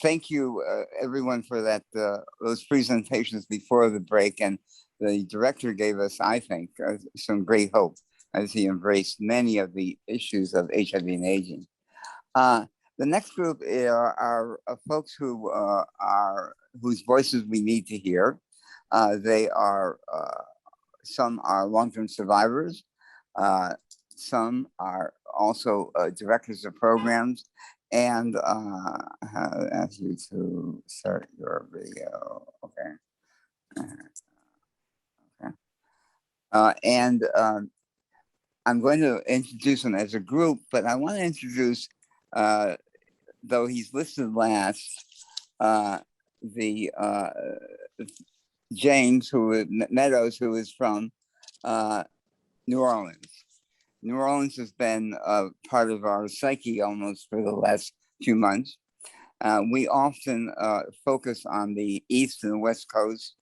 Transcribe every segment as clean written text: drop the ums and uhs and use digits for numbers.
Thank you, everyone, for that those presentations before the break. And the director gave us, I think, some great hope as he embraced many of the issues of HIV and aging. The next group are folks who whose voices we need to hear. They are some are long-term survivors. Some are also directors of programs, and I'll ask you to start your video. Okay. And I'm going to introduce them as a group, but I want to introduce, though he's listed last, the James Meadows, who is from New Orleans. New Orleans has been part of our psyche almost for the last few months. We often focus on the East and the West Coast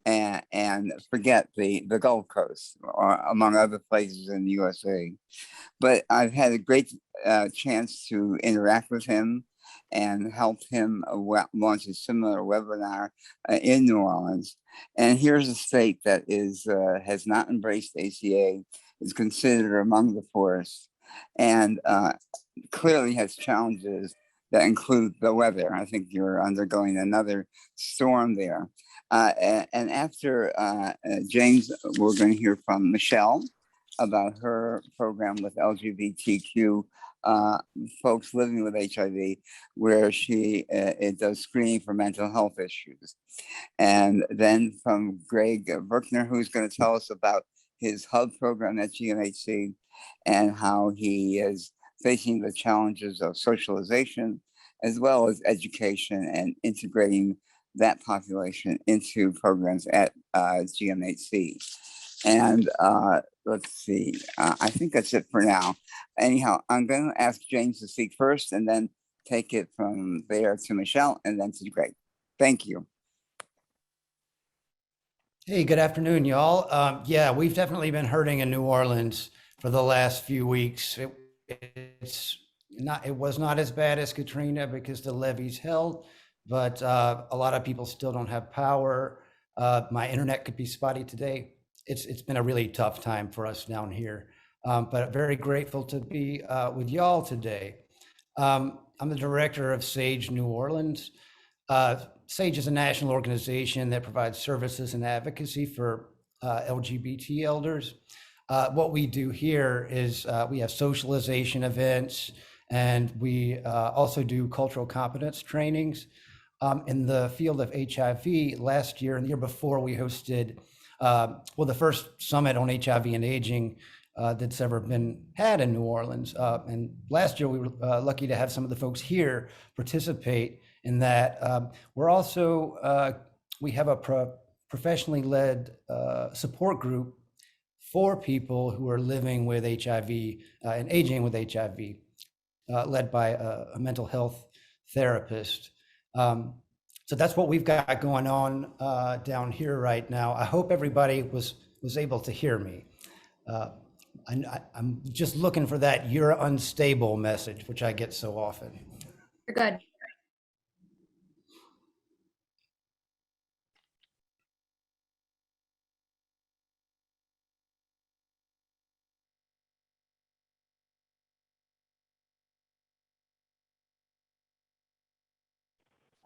and forget the Gulf Coast, or among other places in the USA. But I've had a great chance to interact with him and help him launch a similar webinar in New Orleans. And here's a state that has not embraced ACA, is considered among the poorest, and clearly has challenges that include the weather. I think you're undergoing another storm there. And after James, we're going to hear from Michelle about her program with LGBTQ folks living with HIV, where it does screening for mental health issues. And then from Greg Berkner, who's going to tell us about his hub program at GMHC and how he is facing the challenges of socialization, as well as education and integrating that population into programs at GMHC. And let's see, I think that's it for now. Anyhow, I'm going to ask James to speak first and then take it from there to Michelle and then to Greg. Thank you. Hey, good afternoon, y'all. Yeah, we've definitely been hurting in New Orleans for the last few weeks. It was not as bad as Katrina because the levees held, but a lot of people still don't have power. My internet could be spotty today. It's been a really tough time for us down here, but very grateful to be with y'all today. I'm the director of SAGE New Orleans. SAGE is a national organization that provides services and advocacy for LGBT elders. What we do here is we have socialization events, and we also do cultural competence trainings. In the field of HIV, last year and the year before, we hosted the first summit on HIV and aging that's ever been had in New Orleans. And last year, we were lucky to have some of the folks here participate in that. We're also, we have a professionally led support group for people who are living with HIV and aging with HIV, led by a mental health therapist. So that's what we've got going on down here right now. I hope everybody was able to hear me. I'm just looking for that "you're unstable" message, which I get so often. You're good.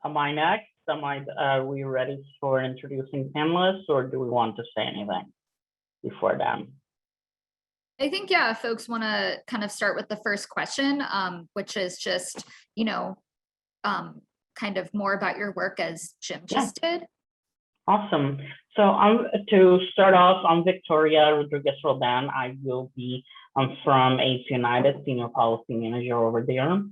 Am I next? Are we ready for introducing panelists, or do we want to say anything before then? I think, yeah, folks want to kind of start with the first question, which is just, kind of more about your work as Jim just did. Awesome. So to start off, I'm Victoria Rodriguez-Roldan. I will be from AIDS United, Senior Policy Manager over there.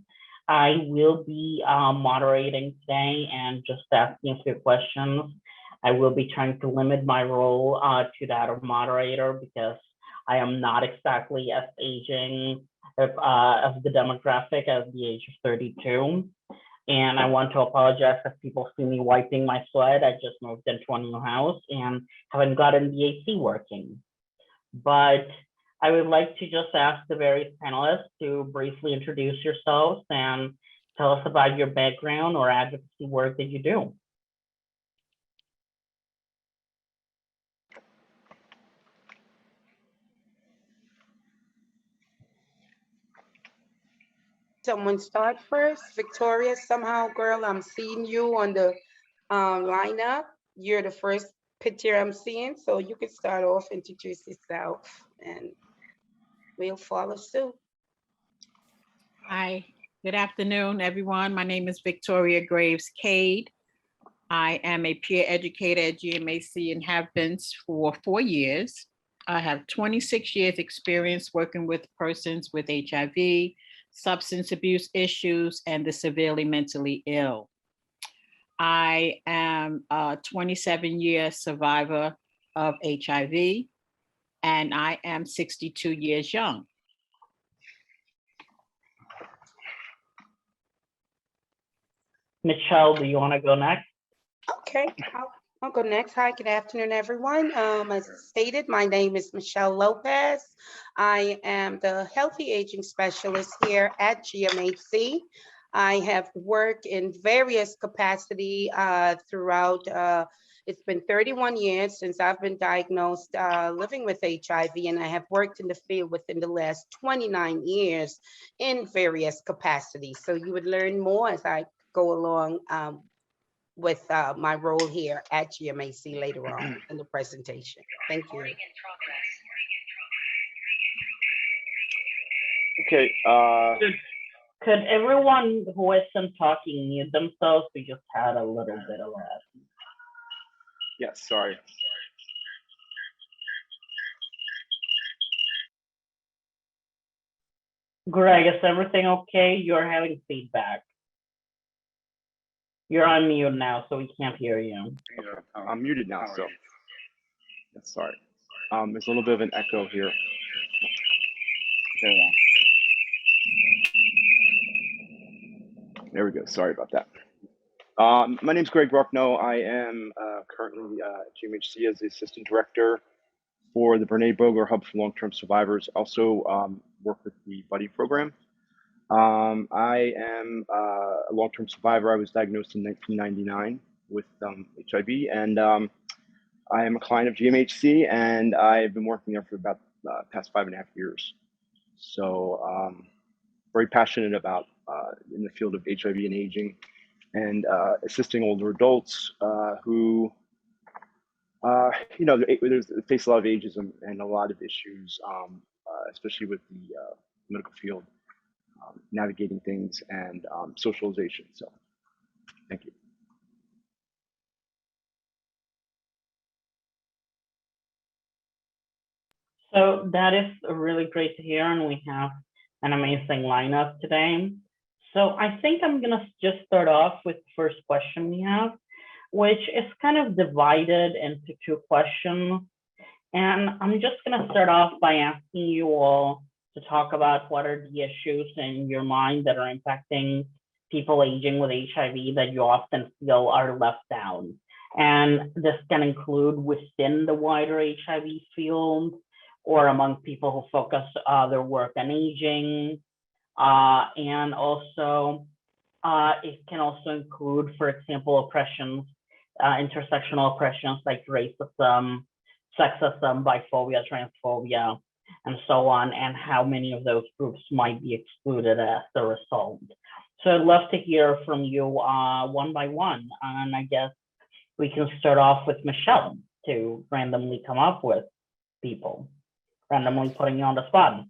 I will be moderating today and just asking a few questions. I will be trying to limit my role to that of moderator because I am not exactly as aging of the demographic as the age of 32. And I want to apologize if people see me wiping my sweat. I just moved into a new house and haven't gotten the AC working. But I would like to just ask the various panelists to briefly introduce yourselves and Tell us about your background or advocacy work that you do. Someone start first. Victoria, somehow, girl, I'm seeing you on the lineup. You're the first picture I'm seeing, so you can start off, introduce yourself, and we'll follow suit. Hi, good afternoon, everyone. My name is Victoria Graves Cade. I am a peer educator at GMAC and have been for 4 years. I have 26 years experience working with persons with HIV, substance abuse issues, and the severely mentally ill. I am a 27-year survivor of HIV, and I am 62 years young. Michelle, do you want to go next? Okay, I'll go next. Hi, good afternoon, everyone. As stated, my name is Michelle Lopez. I am the Healthy Aging Specialist here at GMAC. I have worked in various capacity throughout. It's been 31 years since I've been diagnosed living with HIV, and I have worked in the field within the last 29 years in various capacities. So you would learn more as I go along with my role here at GMAC later on in the presentation. Thank you. Okay. Could everyone who isn't talking mute themselves? We just had a little bit of that. Yes, sorry. Greg, is everything okay? You're having feedback. You're on mute now, so we can't hear you. I'm muted now, so yes, sorry. There's a little bit of an echo here. There we go. Sorry about that. My name is Greg Rockno. I am currently at GMHC as the Assistant Director for the Brene Broger Hub for Long-Term Survivors. Also work with the Buddy Program. I am a long-term survivor. I was diagnosed in 1999 with HIV, and I am a client of GMHC, and I've been working there for about past 5.5 years. So very passionate about in the field of HIV and aging, and assisting older adults who, you know, they face a lot of ageism and a lot of issues, especially with the medical field. Navigating things and socialization. So thank you. So that is really great to hear, and we have an amazing lineup today. So I think I'm gonna just start off with the first question we have, which is kind of divided into 2 questions. And I'm just gonna start off by asking you all to talk about what are the issues in your mind that are impacting people aging with HIV that you often feel are left out. And this can include within the wider HIV field or among people who focus their work on aging. And also, it can also include, for example, oppressions, intersectional oppressions like racism, sexism, biphobia, transphobia, and so on, and how many of those groups might be excluded as a result. So I'd love to hear from you one by one. And I guess we can start off with Michelle to randomly come up with people, randomly putting you on the spot.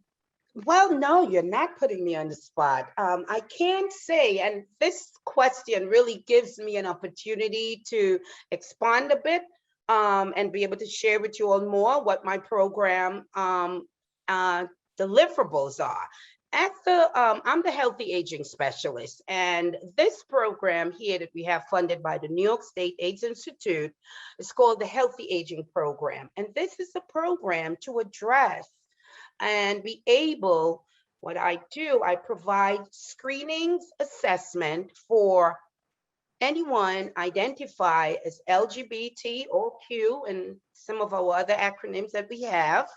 Well, no, you're not putting me on the spot. I can say, and this question really gives me an opportunity to expand a bit and be able to share with you all more what my program deliverables are. I'm the Healthy Aging Specialist, and this program here that we have funded by the New York State AIDS Institute is called the Healthy Aging Program. And this is a program to address and be able, what I do, I provide screenings, assessment for anyone identified as LGBT or Q and some of our other acronyms that we have,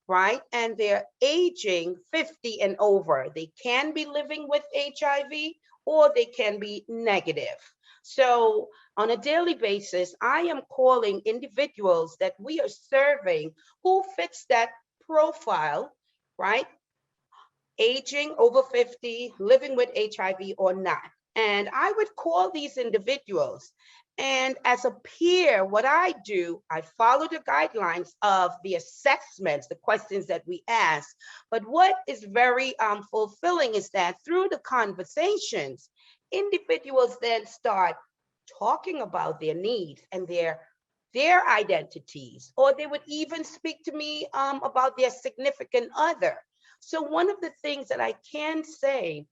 right? And they're aging 50 and over. They can be living with HIV or they can be negative. So on a daily basis, I am calling individuals that we are serving who fits that profile, right? Aging over 50, living with HIV or not. And I would call these individuals. And as a peer, what I do, I follow the guidelines of the assessments, the questions that we ask. But what is very fulfilling is that through the conversations, individuals then start talking about their needs and their identities, or they would even speak to me about their significant other. So one of the things that I can say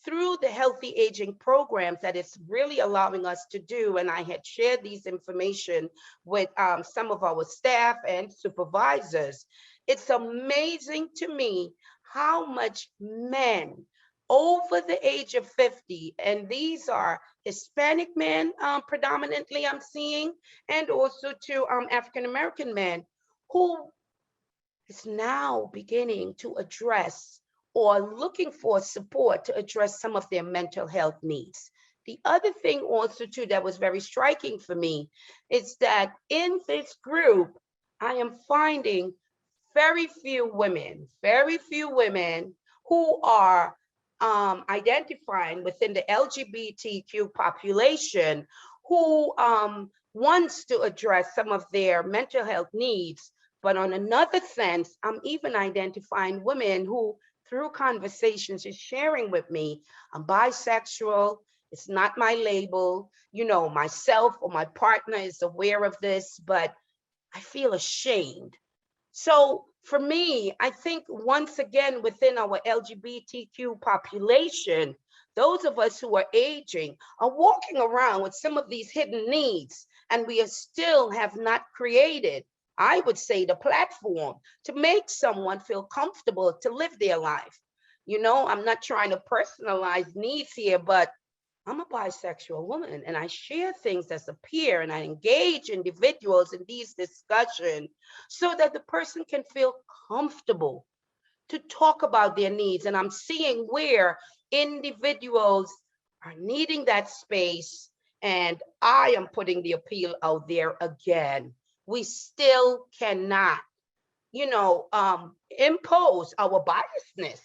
through the healthy aging programs that it's really allowing us to do, and I had shared these information with some of our staff and supervisors, it's amazing to me how much men over the age of 50, and these are Hispanic men predominantly I'm seeing, and also to African-American men who is now beginning to address or looking for support to address some of their mental health needs. The other thing also too that was very striking for me is that in this group, I am finding very few women who are identifying within the LGBTQ population who wants to address some of their mental health needs. But on another sense, I'm even identifying women who, through conversations, is sharing with me, I'm bisexual, it's not my label, you know, myself or my partner is aware of this, but I feel ashamed. So for me, I think once again, within our LGBTQ population, those of us who are aging are walking around with some of these hidden needs, and we are still have not created, I would say, the platform to make someone feel comfortable to live their life. You know, I'm not trying to personalize needs here, but I'm a bisexual woman and I share things as a peer and I engage individuals in these discussions so that the person can feel comfortable to talk about their needs. And I'm seeing where individuals are needing that space, and I am putting the appeal out there again. We still cannot, you know, impose our biasness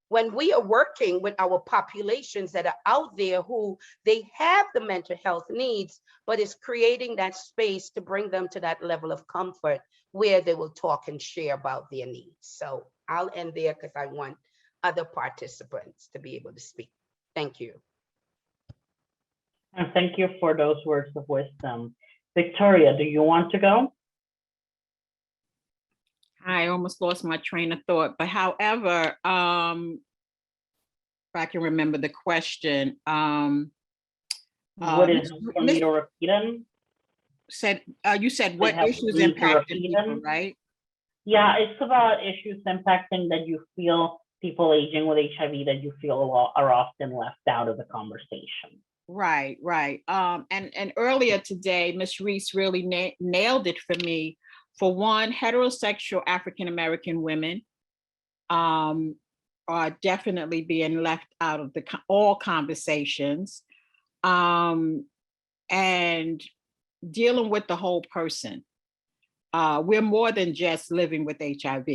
when we are working with our populations that are out there who they have the mental health needs, but it's creating that space to bring them to that level of comfort where they will talk and share about their needs. So I'll end there because I want other participants to be able to speak. Thank you. And thank you for those words of wisdom. Victoria, do you want to go? I almost lost my train of thought, but however, if I can remember the question, What is for me to repeat them? You said what issues impacted people, right? Yeah, it's about issues impacting that you feel people aging with HIV that you feel are often left out of the conversation. Right. And earlier today, Ms. Reese really nailed it for me. For one, heterosexual African-American women are definitely being left out of all conversations, and dealing with the whole person. We're more than just living with HIV.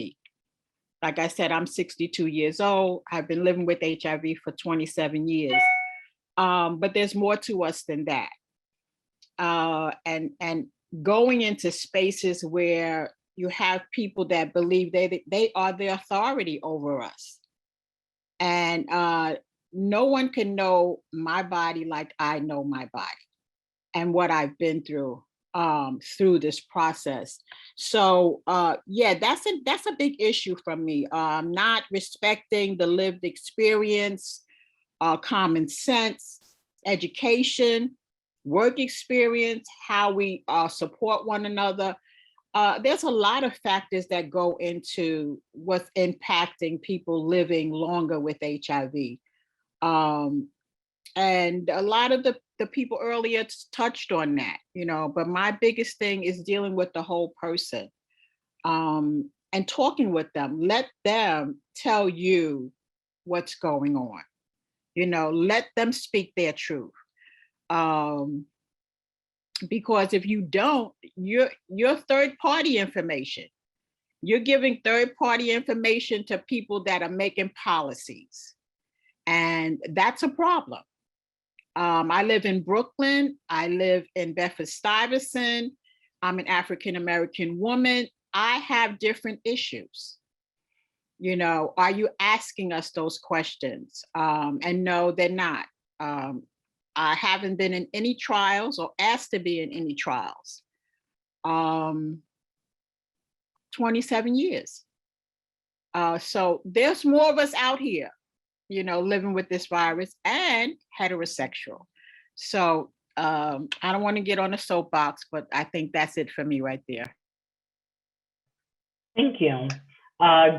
Like I said, I'm 62 years old. I've been living with HIV for 27 years. But there's more to us than that. And going into spaces where you have people that believe they are the authority over us. And no one can know my body like I know my body and what I've been through this process. So yeah, that's a big issue for me. Not respecting the lived experience, common sense, education, work experience, how we support one another. There's a lot of factors that go into what's impacting people living longer with HIV. And a lot of the people earlier touched on that, you know, but my biggest thing is dealing with the whole person and talking with them. Let them tell you what's going on. Let them speak their truth. Because if you don't, you're third-party information. You're giving third-party information to people that are making policies. And that's a problem. I live in Brooklyn. I live in Bedford-Stuyvesant. I'm an African-American woman. I have different issues. Are you asking us those questions? And no, they're not. I haven't been in any trials or asked to be in any trials. 27 years. So there's more of us out here, living with this virus and heterosexual. So I don't want to get on a soapbox, but I think that's it for me right there. Thank you.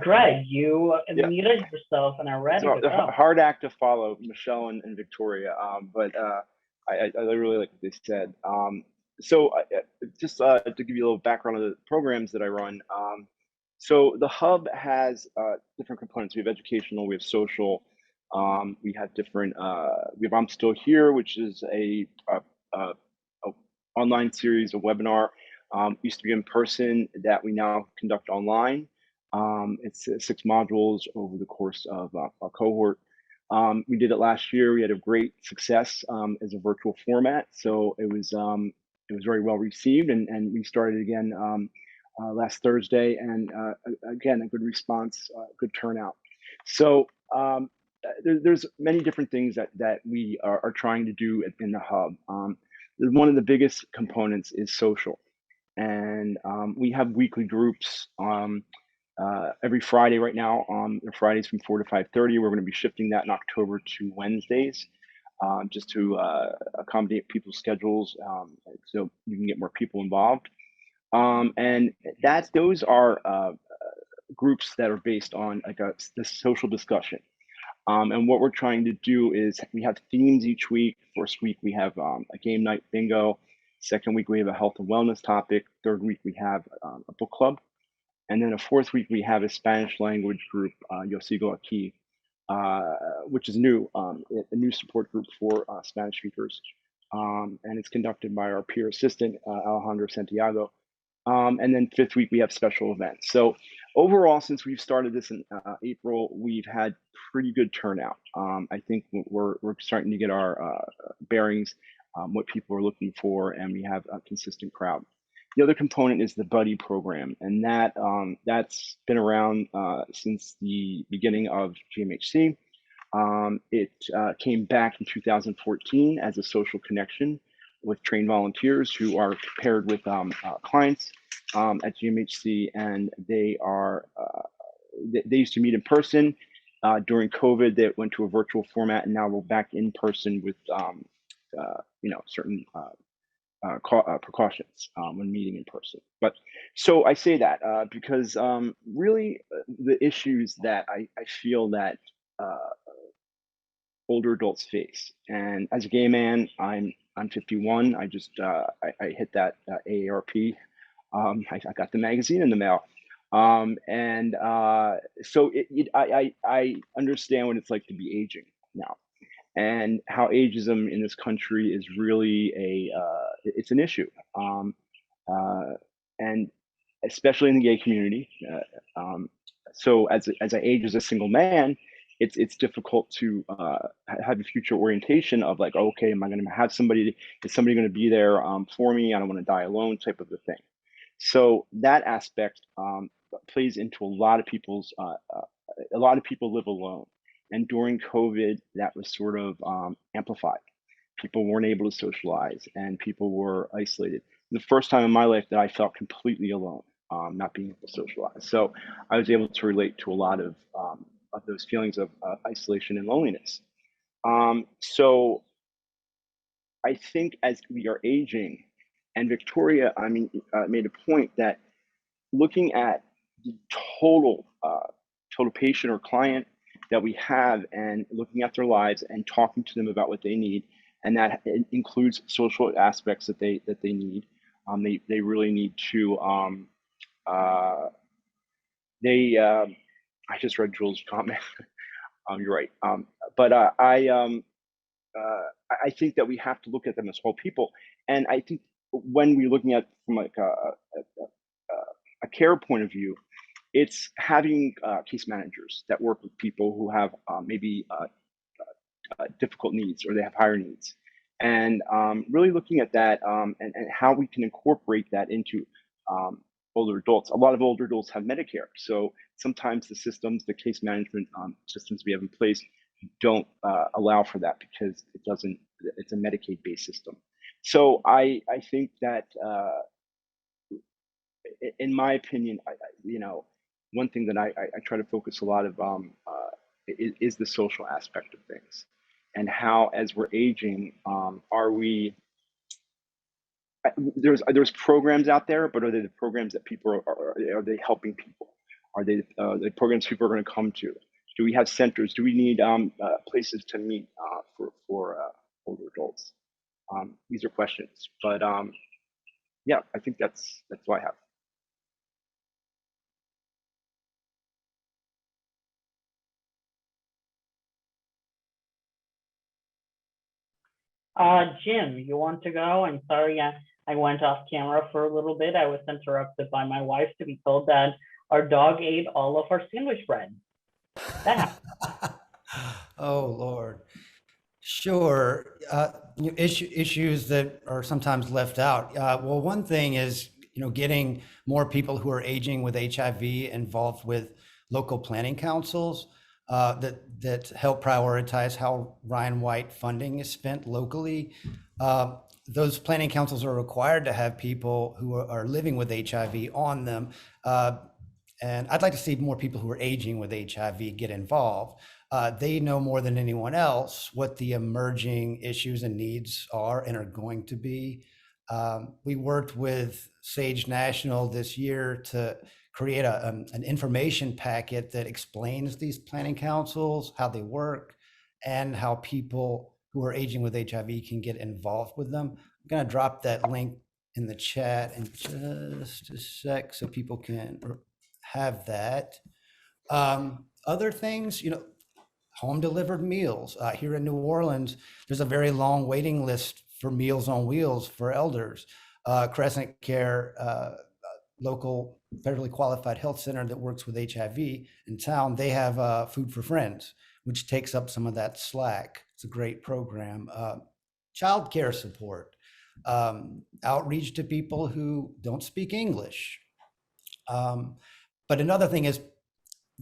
Greg, you muted yourself and are ready to go. Hard act to follow, Michelle and Victoria, but I really like what they said. So just to give you a little background of the programs that I run. So the hub has different components. We have educational, we have social, we have different. We have I'm Still Here, which is a online series, a webinar. Used to be in person that we now conduct online. It's 6 modules over the course of a cohort. We did it last year. We had a great success as a virtual format, so it was very well received, and we started again last Thursday, and again a good response, good turnout. So there's many different things that we are trying to do in the hub. One of the biggest components is social, and we have weekly groups. Every Friday right now, Fridays from 4 to 5:30. We're going to be shifting that in October to Wednesdays, just to accommodate people's schedules, so you can get more people involved. And those are groups that are based on like this social discussion. And what we're trying to do is we have themes each week. First week we have a game night bingo. Second week we have a health and wellness topic. Third week we have a book club. And then a fourth week, we have a Spanish language group, Yo Sigo Aquí, which is new, a new support group for Spanish speakers. And it's conducted by our peer assistant, Alejandro Santiago. And then fifth week, we have special events. So overall, since we've started this in April, we've had pretty good turnout. I think we're starting to get our bearings, what people are looking for, and we have a consistent crowd. The other component is the buddy program, and that's been around since the beginning of GMHC. It came back in 2014 as a social connection with trained volunteers who are paired with clients at GMHC, and they used to meet in person. During COVID, they went to a virtual format, and now we're back in person with certain precautions when meeting in person. But so I say that because really the issues that I feel that older adults face, and as a gay man, I'm 51. I just I hit that AARP. I got the magazine in the mail, and so I understand what it's like to be aging now, and how ageism in this country is really it's an issue, and especially in the gay community. So as I age as a single man, it's difficult to have a future orientation of like, okay, am I going to have somebody? Is somebody going to be there for me? I don't want to die alone, type of a thing. So that aspect plays into a lot of people's. A lot of people live alone. And during COVID, that was sort of amplified. People weren't able to socialize, and people were isolated. The first time in my life that I felt completely alone, not being able to socialize. So I was able to relate to a lot of those feelings of isolation and loneliness. So I think as we are aging, and Victoria, made a point that looking at the total patient or client that we have, and looking at their lives and talking to them about what they need, and that includes social aspects that they need. They really need to. I just read Jules' comment. You're right. But I think that we have to look at them as whole people. And I think when we're looking at from like a care point of view, it's having case managers that work with people who have maybe difficult needs or they have higher needs. And really looking at that and how we can incorporate that into older adults. A lot of older adults have Medicare. So sometimes the systems, the case management systems we have in place don't allow for that because it doesn't, it's a Medicaid-based system. So I think that in my opinion, you know, one thing that I try to focus a lot of is the social aspect of things and how, as we're aging, are we, there's programs out there, but are they the programs that people are they helping people? Are they the programs people are going to come to? Do we have centers? Do we need places to meet for older adults? These are questions, but yeah, I think that's what I have. Jim, you want to go? I'm sorry, I went off camera for a little bit. I was interrupted by my wife to be told that our dog ate all of our sandwich bread. That Oh, Lord. Sure. Issues that are sometimes left out. Well, one thing is, getting more people who are aging with HIV involved with local planning councils that help prioritize how Ryan White funding is spent locally. Those planning councils are required to have people who are living with HIV on them. And I'd like to see more people who are aging with HIV get involved. They know more than anyone else what the emerging issues and needs are and are going to be. We worked with Sage National this year to create an information packet that explains these planning councils, how they work, and how people who are aging with HIV can get involved with them. I'm going to drop that link in the chat in just a sec so people can have that. Other things, home delivered meals. Here in New Orleans, there's a very long waiting list for Meals on Wheels for elders. Crescent Care, local federally qualified health center that works with HIV in town, they have Food for Friends, which takes up some of that slack. It's a great program. Child care support, outreach to people who don't speak English. But another thing is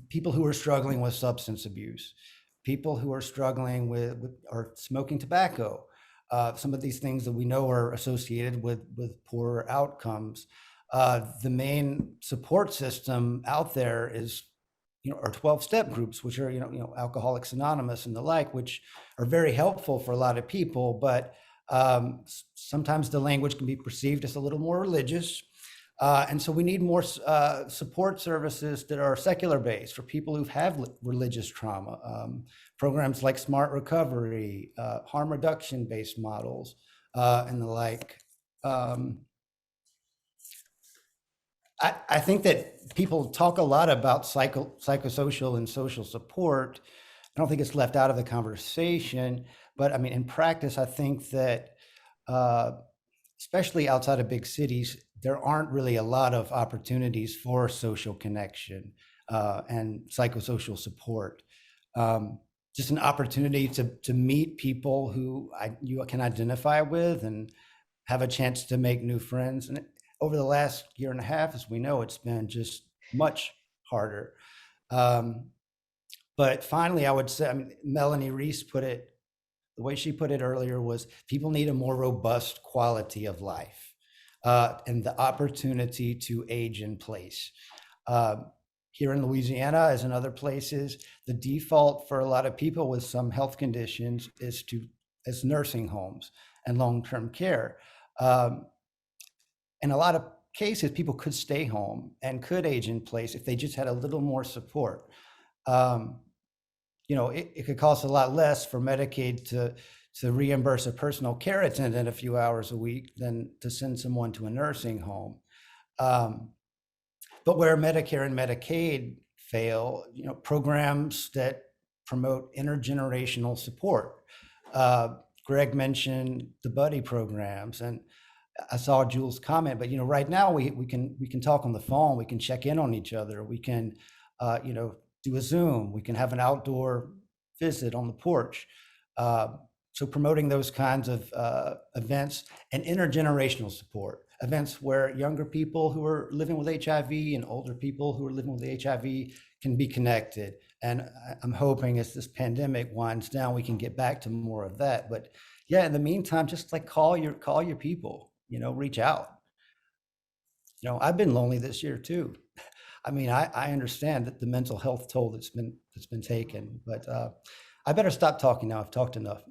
people who are struggling with substance abuse, people who are struggling with or smoking tobacco, some of these things that we know are associated with poor outcomes. The main support system out there is, our 12-step groups, which are, Alcoholics Anonymous and the like, which are very helpful for a lot of people, but sometimes the language can be perceived as a little more religious. And so we need more support services that are secular based for people who have religious trauma. Programs like Smart Recovery, harm reduction based models, and the like. I think that people talk a lot about psychosocial and social support. I don't think it's left out of the conversation, but I mean, in practice, I think that especially outside of big cities, there aren't really a lot of opportunities for social connection and psychosocial support. Just an opportunity to meet people who you can identify with and have a chance to make new friends. And over the last year and a half, as we know, it's been just much harder. But finally, I would say, Melanie Reese put it, the way she put it earlier was people need a more robust quality of life and the opportunity to age in place. Here in Louisiana, as in other places, the default for a lot of people with some health conditions is nursing homes and long-term care. In a lot of cases, people could stay home and could age in place if they just had a little more support. It could cost a lot less for Medicaid to reimburse a personal care attendant a few hours a week than to send someone to a nursing home. But where Medicare and Medicaid fail, programs that promote intergenerational support. Greg mentioned the buddy programs, and I saw Jules' comment, but right now we can talk on the phone, we can check in on each other, we can do a Zoom, we can have an outdoor visit on the porch. So promoting those kinds of events and intergenerational support, events where younger people who are living with HIV and older people who are living with HIV can be connected. And I'm hoping as this pandemic winds down, we can get back to more of that. But yeah, in the meantime, just like call your people, reach out. I've been lonely this year too. I mean, I understand that the mental health toll that's been taken, but I better stop talking now. I've talked enough.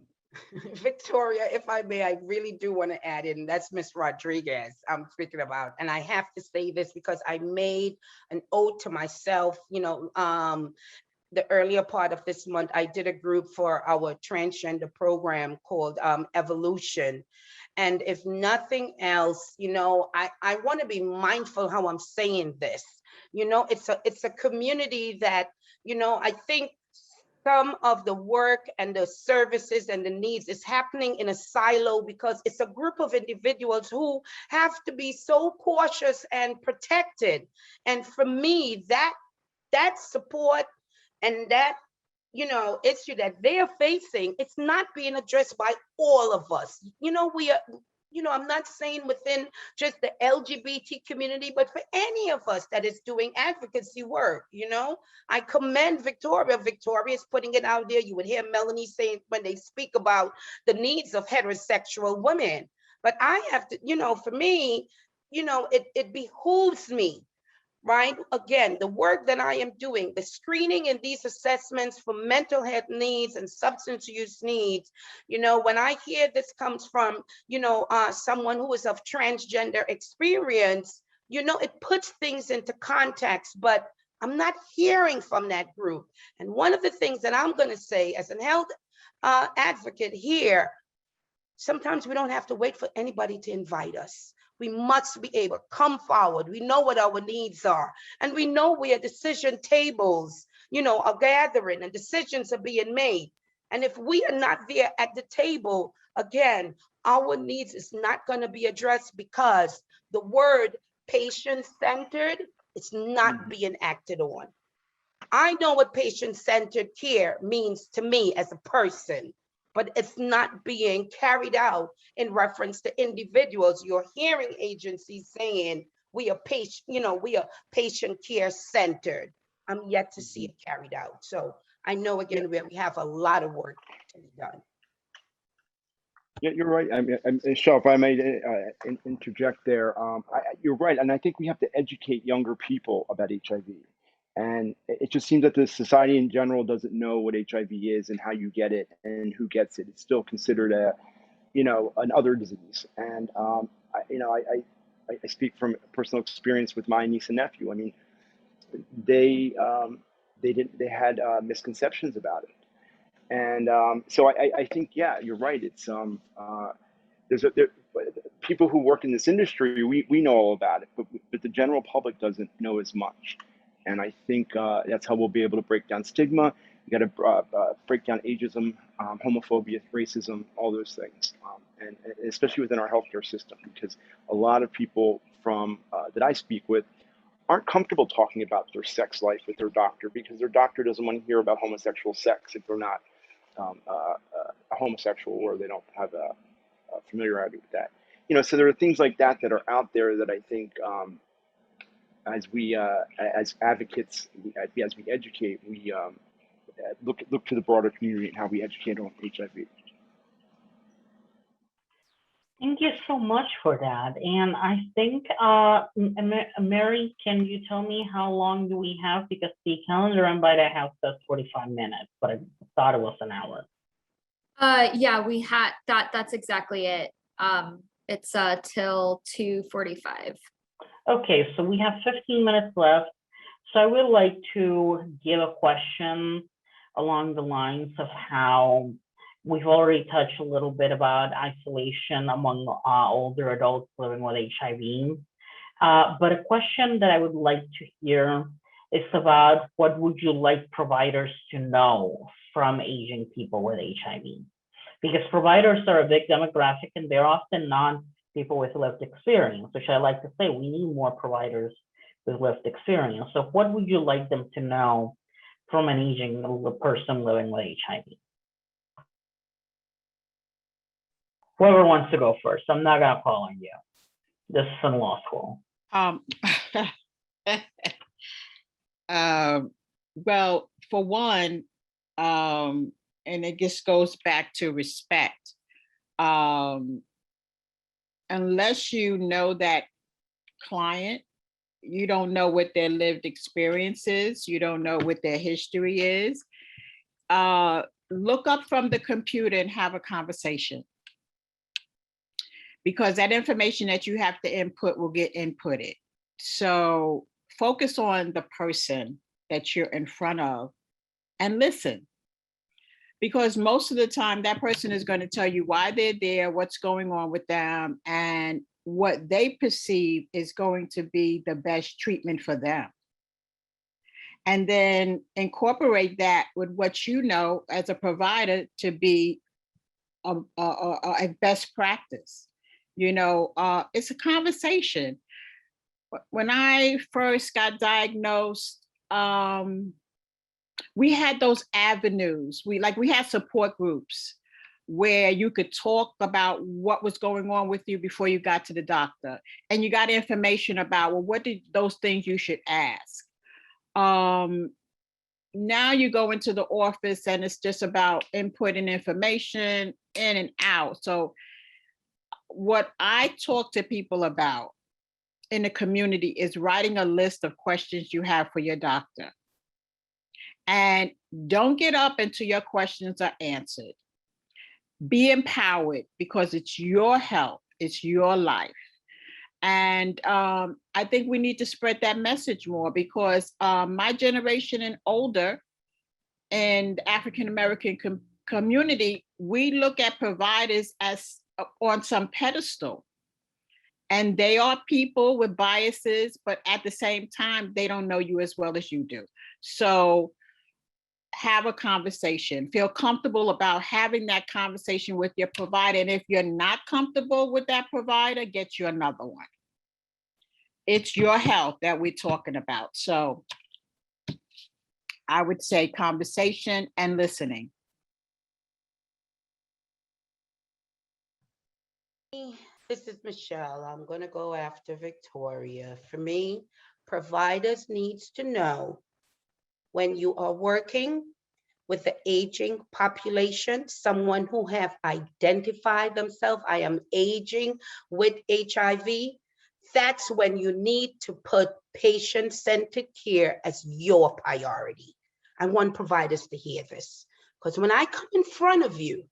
Victoria, if I may, I really do want to add in, that's Miss Rodriguez I'm speaking about. And I have to say this because I made an ode to myself, the earlier part of this month, I did a group for our transgender program called Evolution. And if nothing else, I want to be mindful how I'm saying this. It's a community that, I think some of the work and the services and the needs is happening in a silo because it's a group of individuals who have to be so cautious and protected. And for me, that support and that issue that they're facing, it's not being addressed by all of us. We are, I'm not saying within just the LGBT community, but for any of us that is doing advocacy work, I commend Victoria. Victoria is putting it out there. You would hear Melanie saying when they speak about the needs of heterosexual women. But I have to, for me, it behooves me, right? Again, the work that I am doing, the screening and these assessments for mental health needs and substance use needs, when I hear this comes from, someone who is of transgender experience, it puts things into context, but I'm not hearing from that group. And one of the things that I'm going to say as an health advocate here, sometimes we don't have to wait for anybody to invite us. We must be able to come forward. We know what our needs are. And we know where decision tables, are gathering and decisions are being made. And if we are not there at the table, again, our needs is not going to be addressed because the word patient-centered is not being acted on. I know what patient-centered care means to me as a person, but it's not being carried out in reference to individuals. You're hearing agencies saying we are patient care centered. I'm yet to see it carried out. So I know again where we have a lot of work to be done. Yeah, you're right. Michelle, if I may interject there, you're right. And I think we have to educate younger people about HIV. And it just seems that the society in general doesn't know what HIV is and how you get it and who gets it. It's still considered an other disease. And I speak from personal experience with my niece and nephew. I mean, they had misconceptions about it. And so I think, yeah, you're right. It's there people who work in this industry, we know all about it, but the general public doesn't know as much. And I think that's how we'll be able to break down stigma. We got to break down ageism, homophobia, racism, all those things, and especially within our healthcare system, because a lot of people that I speak with aren't comfortable talking about their sex life with their doctor because their doctor doesn't want to hear about homosexual sex if they're not a homosexual or they don't have a familiarity with that. So there are things like that that are out there that I think as we as advocates, as we educate, we look to the broader community and how we educate on HIV. Thank you so much for that. And I think, Mary, can you tell me how long do we have? Because the calendar invite I have says 45 minutes, but I thought it was an hour. Yeah, we had that. That's exactly it. It's till 2:45. Okay, so we have 15 minutes left. So I would like to give a question along the lines of how we've already touched a little bit about isolation among older adults living with HIV. But a question that I would like to hear It's about what would you like providers to know from aging people with HIV? Because providers are a big demographic and they're often non-people with lived experience, which I like to say, we need more providers with lived experience. So what would you like them to know from an aging person living with HIV? Whoever wants to go first, I'm not gonna call on you. This is in law school. Well, for one, and it just goes back to respect. Unless you know that client, you don't know what their lived experience is, you don't know what their history is. Look up from the computer and have a conversation. Because that information that you have to input will get inputted. So focus on the person that you're in front of and listen. Because most of the time that person is going to tell you why they're there, what's going on with them, and what they perceive is going to be the best treatment for them. And then incorporate that with what you know as a provider to be a best practice. You know, it's a conversation. When I first got diagnosed, we had those avenues. We had support groups where you could talk about what was going on with you before you got to the doctor. And you got information about, well, what did those things you should ask? Now you go into the office and it's just about inputting information in and out. So what I talk to people about in the community is writing a list of questions you have for your doctor. And don't get up until your questions are answered. Be empowered because it's your health, it's your life. And I think we need to spread that message more because my generation and older and the African-American community, we look at providers as on some pedestal. And they are people with biases, but at the same time, they don't know you as well as you do. So have a conversation, feel comfortable about having that conversation with your provider. And if you're not comfortable with that provider, get you another one. It's your health that we're talking about. So I would say conversation and listening. This is Michelle. I'm going to go after Victoria. For me, providers needs to know when you are working with the aging population, someone who have identified themselves, I am aging with HIV, that's when you need to put patient-centered care as your priority. I want providers to hear this, because when I come in front of you,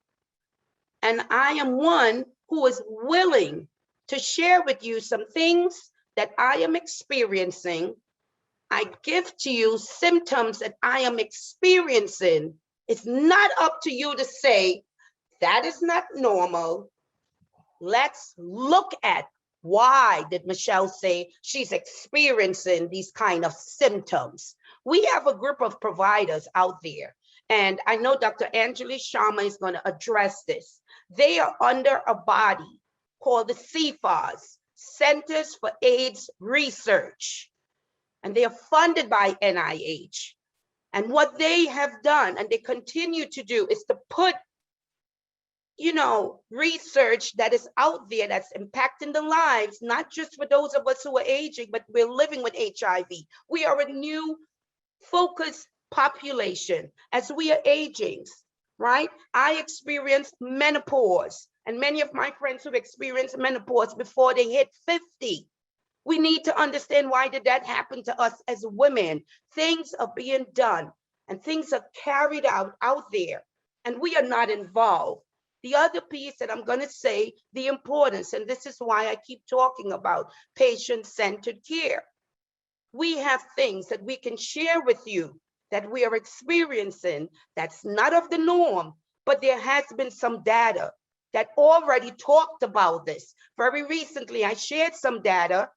and I am one who is willing to share with you some things that I am experiencing, I give to you symptoms that I am experiencing. It's not up to you to say, that is not normal. Let's look at why did Michelle say she's experiencing these kind of symptoms. We have a group of providers out there, and I know Dr. Anjali Sharma is going to address this. They are under a body called the CFARS, Centers for AIDS Research, and they are funded by NIH. And what they have done, and they continue to do, is to put, research that is out there that's impacting the lives, not just for those of us who are aging, but we're living with HIV. We are a new focused population as we are aging, right? I experienced menopause, and many of my friends who've experienced menopause before they hit 50. We need to understand, why did that happen to us as women? Things are being done and things are carried out there, and we are not involved. The other piece that I'm going to say, the importance, and this is why I keep talking about patient-centered care. We have things that we can share with you that we are experiencing that's not of the norm, but there has been some data that already talked about this. Very recently, I shared some data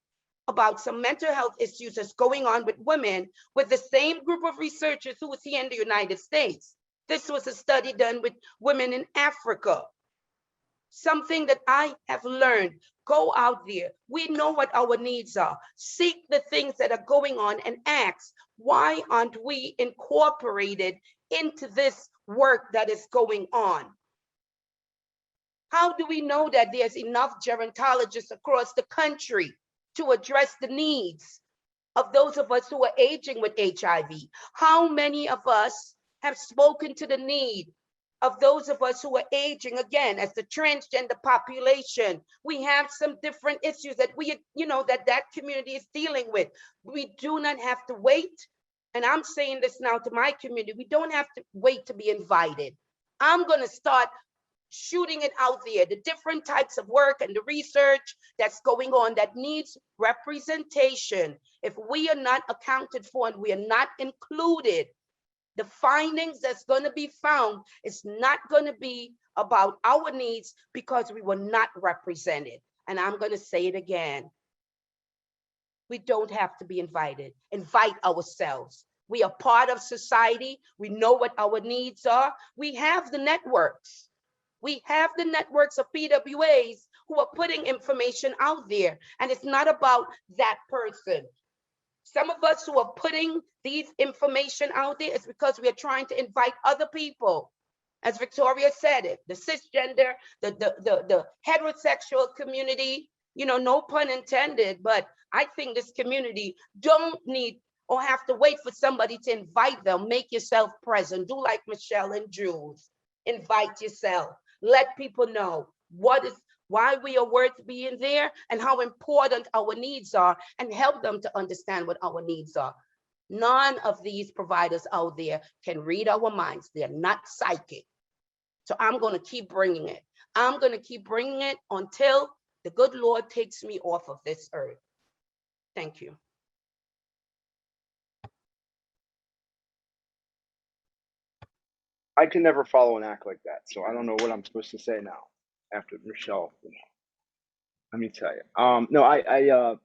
about some mental health issues that's going on with women with the same group of researchers who was here in the United States. This was a study done with women in Africa. Something that I have learned, go out there. We know what our needs are. Seek the things that are going on and ask, why aren't we incorporated into this work that is going on? How do we know that there's enough gerontologists across the country to address the needs of those of us who are aging with HIV? How many of us have spoken to the need of those of us who are aging? Again, as the transgender population, we have some different issues that we, that community is dealing with. We do not have to wait. And I'm saying this now to my community, we don't have to wait to be invited. I'm going to start shooting it out there, the different types of work and the research that's going on that needs representation. If we are not accounted for and we are not included, the findings that's going to be found is not going to be about our needs because we were not represented. And I'm going to say it again. We don't have to be invited. Invite ourselves. We are part of society. We know what our needs are. We have the networks. We have the networks of PWAs who are putting information out there. And it's not about that person. Some of us who are putting these information out there is because we are trying to invite other people. As Victoria said it, the cisgender, the heterosexual community, no pun intended, but I think this community don't need or have to wait for somebody to invite them. Make yourself present. Do like Michelle and Jules. Invite yourself. Let people know why we are worth being there and how important our needs are, and help them to understand what our needs are. None of these providers out there can read our minds. They're not psychic. So I'm going to keep bringing it. I'm going to keep bringing it until the good Lord takes me off of this earth. Thank you. I can never follow an act like that, so I don't know what I'm supposed to say now after Michelle. Let me tell you. No, I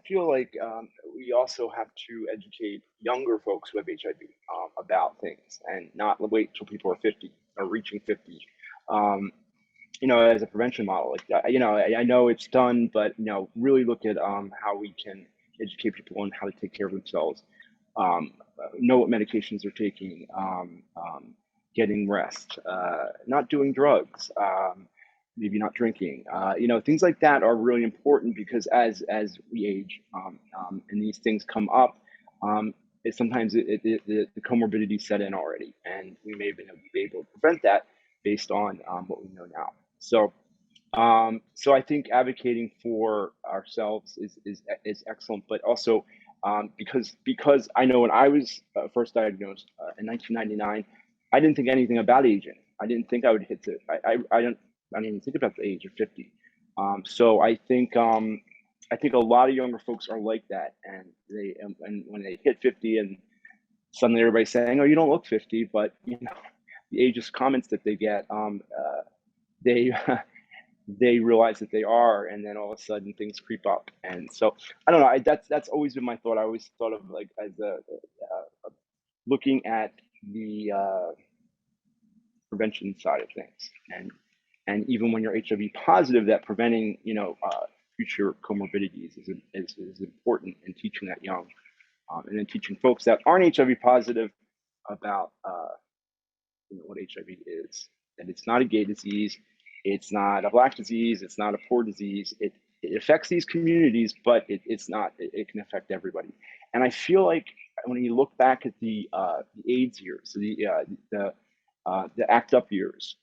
feel like we also have to educate younger folks who have HIV about things, and not wait till people are 50 or reaching 50. As a prevention model, I know it's done, but really look at how we can educate people on how to take care of themselves. Know what medications they're taking, getting rest, not doing drugs, maybe not drinking, things like that are really important, because as we age and these things come up, sometimes the comorbidity set in already, and we may have been able to prevent that based on what we know now. So I think advocating for ourselves is excellent, but also because I know when I was first diagnosed in 1999, I didn't think anything about aging. I didn't think I would hit it. I didn't even think about the age of 50. So I think a lot of younger folks are like that, and when they hit 50, and suddenly everybody's saying, "Oh, you don't look 50," but the ageist comments that they get, they realize that they are, and then all of a sudden things creep up. And so I don't know. That's always been my thought. I always thought of like as looking at the prevention side of things, and even when you're HIV positive, that preventing future comorbidities is important, in teaching that young, and then teaching folks that aren't HIV positive about what HIV is, that it's not a gay disease. It's not a Black disease. It's not a poor disease. It affects these communities, but it's not. It can affect everybody. And I feel like when you look back at the AIDS years, the ACT UP years,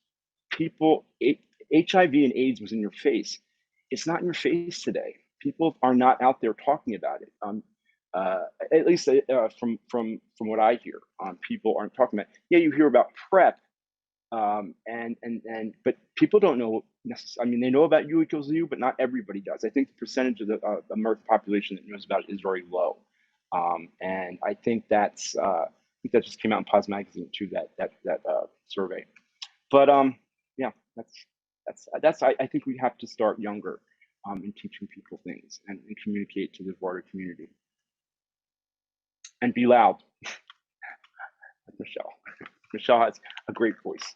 people, HIV and AIDS was in your face. It's not in your face today. People are not out there talking about it. At least from what I hear, people aren't talking about it. Yeah, you hear about PrEP. But people don't know necessarily. I mean, they know about U equals U, but not everybody does. I think the percentage of the American population that knows about it is very low, and I think that just came out in POS magazine too. That survey, but yeah, that's I think we have to start younger. in teaching people things and communicate to the broader community. And be loud, like Michelle. Michelle has a great voice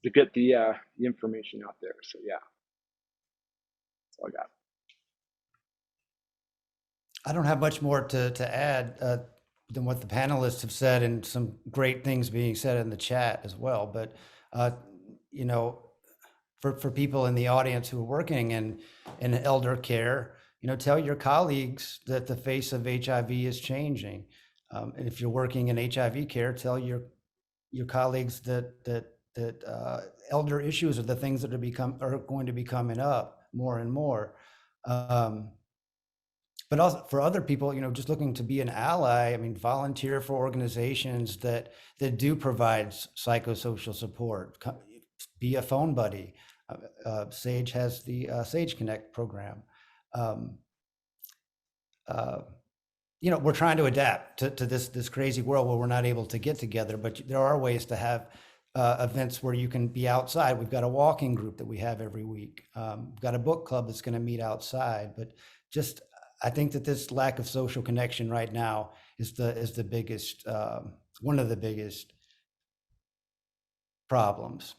to get the information out there. So yeah, that's all I got. I don't have much more to add than what the panelists have said, and some great things being said in the chat as well. But you know, for people in the audience who are working in elder care, you know, tell your colleagues that the face of HIV is changing. And if you're working in HIV care, tell your colleagues that elder issues are the things that are going to be coming up more and more. But also for other people, you know, just looking to be an ally, I mean, volunteer for organizations that do provide psychosocial support. Be a phone buddy. Sage has the Sage Connect program. You know, we're trying to adapt to this crazy world where we're not able to get together, but there are ways to have events where you can be outside. We've got a walking group that we have every week. We've got a book club that's going to meet outside, but just, I think that this lack of social connection right now is the biggest, one of the biggest problems.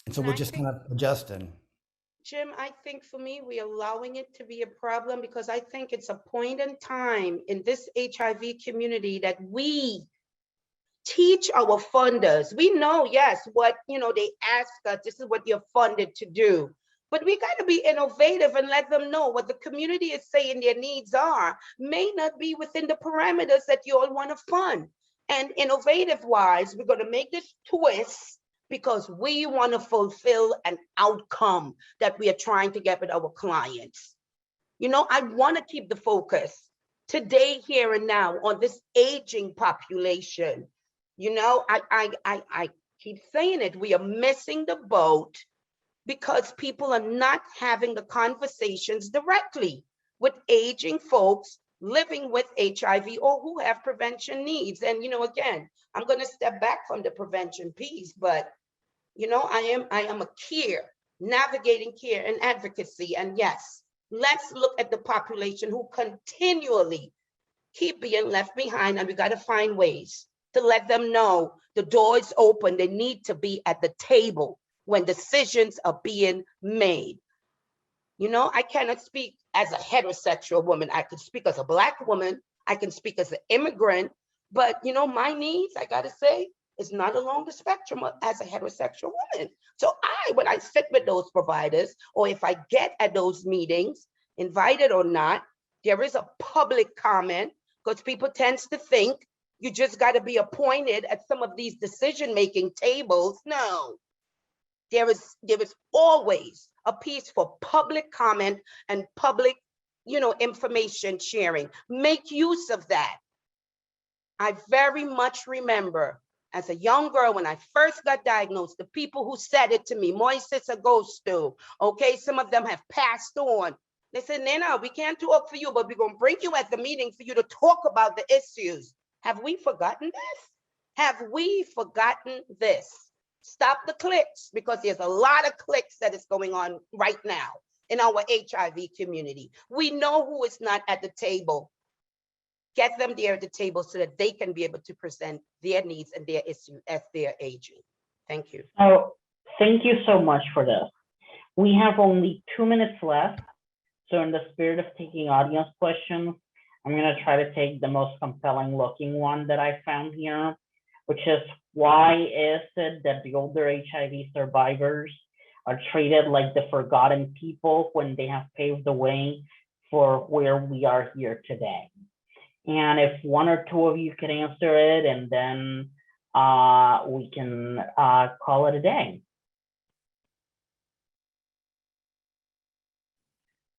And so And we're I just think, kind of adjusting. Jim, I think for me, we're allowing it to be a problem because I think it's a point in time in this HIV community that we teach our funders. We know, yes, what, you know, they ask us, this is what you're funded to do. But we got to be innovative and let them know what the community is saying their needs are may not be within the parameters that you all want to fund. And innovative wise, we're going to make this twist because we want to fulfill an outcome that we are trying to get with our clients. You know, I want to keep the focus today, here and now on this aging population. You know, I keep saying it, we are missing the boat because people are not having the conversations directly with aging folks living with HIV or who have prevention needs. And, you know, again, I'm going to step back from the prevention piece, but, you know, I am a care, navigating care and advocacy. And yes, let's look at the population who continually keep being left behind, and we got to find ways to let them know the door is open. They need to be at the table when decisions are being made. You know, I cannot speak as a heterosexual woman. I can speak as a Black woman. I can speak as an immigrant. But, you know, my needs, I got to say, is not along the spectrum as a heterosexual woman. So when I sit with those providers, or if I get at those meetings, invited or not, there is a public comment because people tend to think you just got to be appointed at some of these decision-making tables. No, there is always a piece for public comment and public, you know, information sharing. Make use of that. I very much remember as a young girl when I first got diagnosed, the people who said it to me, Moises Agosto, okay, some of them have passed on. They said, Nena, we can't talk for you, but we're going to bring you at the meeting for you to talk about the issues. Have we forgotten this? Have we forgotten this? Stop the clicks, because there's a lot of clicks that is going on right now in our HIV community. We know who is not at the table. Get them there at the table so that they can be able to present their needs and their issues as they're aging. Thank you. Oh, thank you so much for this. We have only 2 minutes left. So in the spirit of taking audience questions, I'm going to try to take the most compelling looking one that I found here, which is, why is it that the older HIV survivors are treated like the forgotten people when they have paved the way for where we are here today? And if one or two of you can answer it, and then we can call it a day.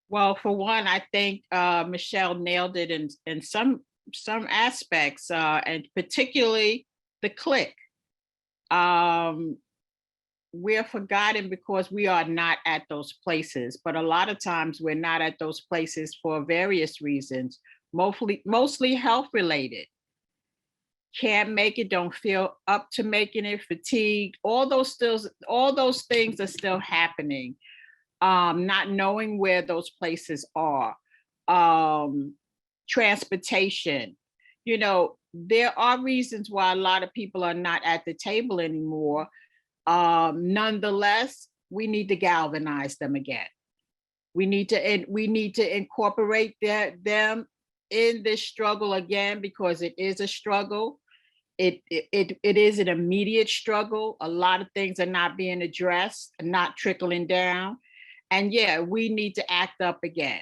Well, for one, I think Michelle nailed it in some aspects, and particularly the click. We're forgotten because we are not at those places, but a lot of times we're not at those places for various reasons, mostly health related. can't make it, don't feel up to making it, fatigued, all those things are still happening. Not knowing where those places are, transportation. You know, there are reasons why a lot of people are not at the table anymore. Nonetheless, we need to galvanize them again. We need to incorporate them in this struggle again, because it is a struggle. It is an immediate struggle. A lot of things are not being addressed, not trickling down. And yeah, we need to act up again.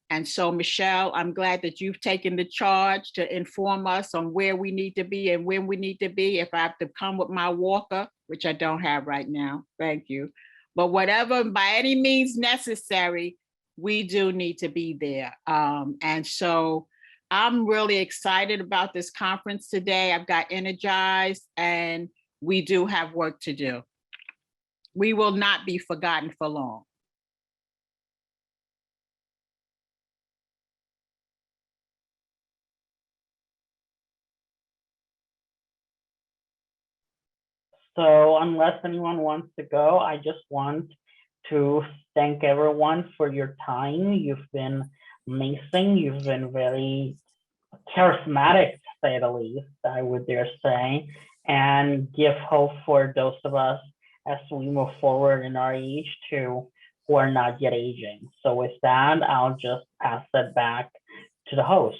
And so, Michelle, I'm glad that you've taken the charge to inform us on where we need to be and when we need to be. If I have to come with my walker, which I don't have right now, thank you. But whatever, by any means necessary, we do need to be there. And so I'm really excited about this conference today. I've got energized, and we do have work to do. We will not be forgotten for long. So unless anyone wants to go, I just want to thank everyone for your time. You've been amazing. You've been very charismatic, to say the least, I would dare say, and give hope for those of us as we move forward in our age too, who are not yet aging. So with that, I'll just pass it back to the host.